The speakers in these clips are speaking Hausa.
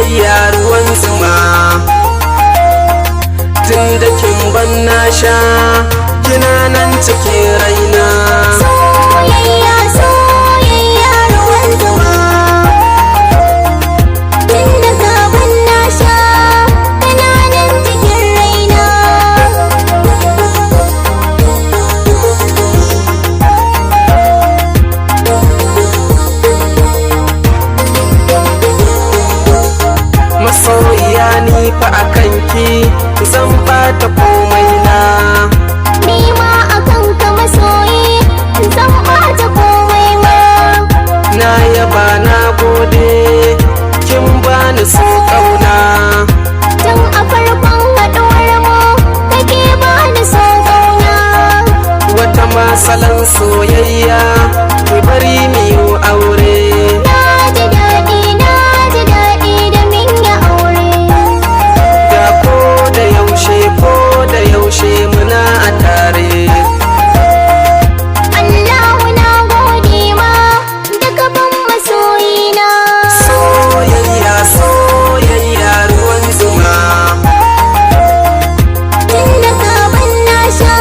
soyayya ruwan zuma. Tun da kin ban na sha kina nan cikin raina. Soyayya soyayya ruwan zuma. Tun da ka ban na sha kana nan cikin raina. Masoyiya ni fa akan ki zan bata komai na. Ni ma akan ka masoyi zan bata komai ma. Na yaba na gode kin bani so kauna. Tun a farkon haɗuwar mu kake bani so kauna. Wata masalan soyayya ki bari mu yi aure. Na ji daɗi da min yi aure. Da ko da yaushe muna a tare. Allahu na gode ma da gaban masoyina. Soyayya soyayya ruwan zuma. Tun da ka ban na sha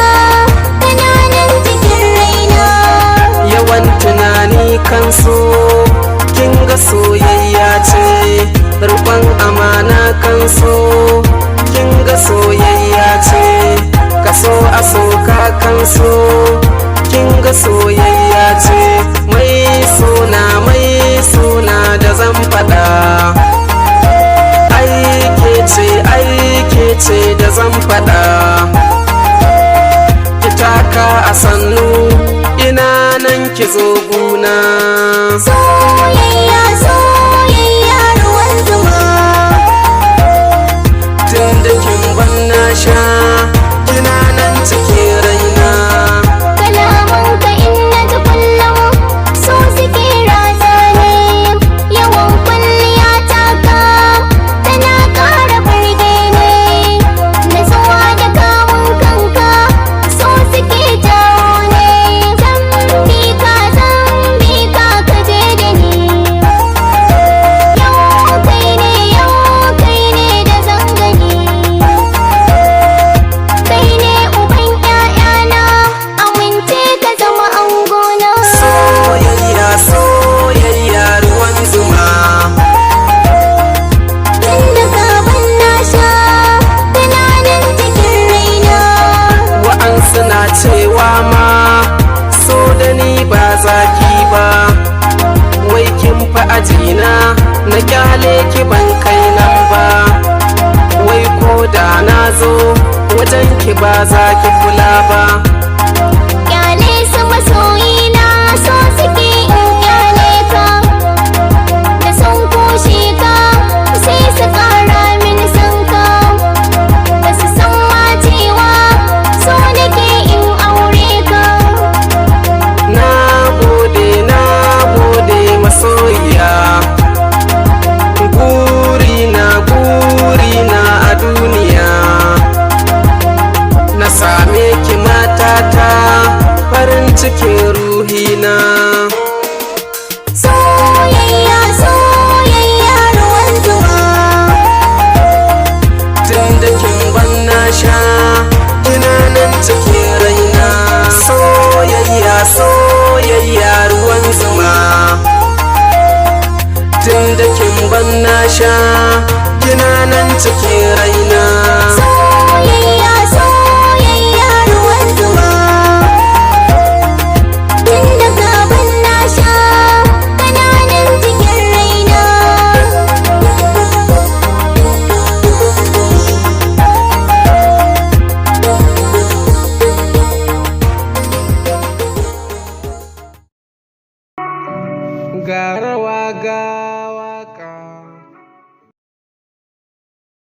kana nan cikin raina. Yawan tunani kan so kin ga soyayya ce. Rukun amana kan so kin ga soyayya ce. Kaso a soka kan so kin ga soyayya ce. Mai suna da zan faɗa. Aike ce da zan faɗa. Ki taka a sannu ina nan ki zo guna. Soyayya soyayya ruwan zuma. Tun da kin ban na sha kina nan cikin raina. Kalamanka in na ji kullum so suke ratsa ne. Yawan kwalliya taka tana ƙara burge ne. Natsuwa da kamun kanka so suke jawo ne. Zan bi ka ka je da ni. Yau kai ne da zangani. Kai ne uban ƴaƴana amince ka zama angona. Soyayya soyayya ruwan zuma. Tun da ka ban na sha kana nan cikin raina. Wa'ansu na cewa ma so da ni ba zaki ba. Wai kin fa ajina na kyale ki ban kai nan ba. Wai ko da na zo wajen ki ba za ki kula ba. Kyale su masoyina so suke in kyale ka. Da sun kushe ka sai su ƙara mini son ka. Ba su san ma cewa so nake in aure ka. Na gode masoyiya. Burina a duniya na same ki matata, farin cikin ruhina. Soyayya soyayya ruwan zuma. Tun da kin ban na sha kina nan cikin raina. Soyayya soyayya ruwan zuma. Tun da kin ban na sha kina nan cikin raina.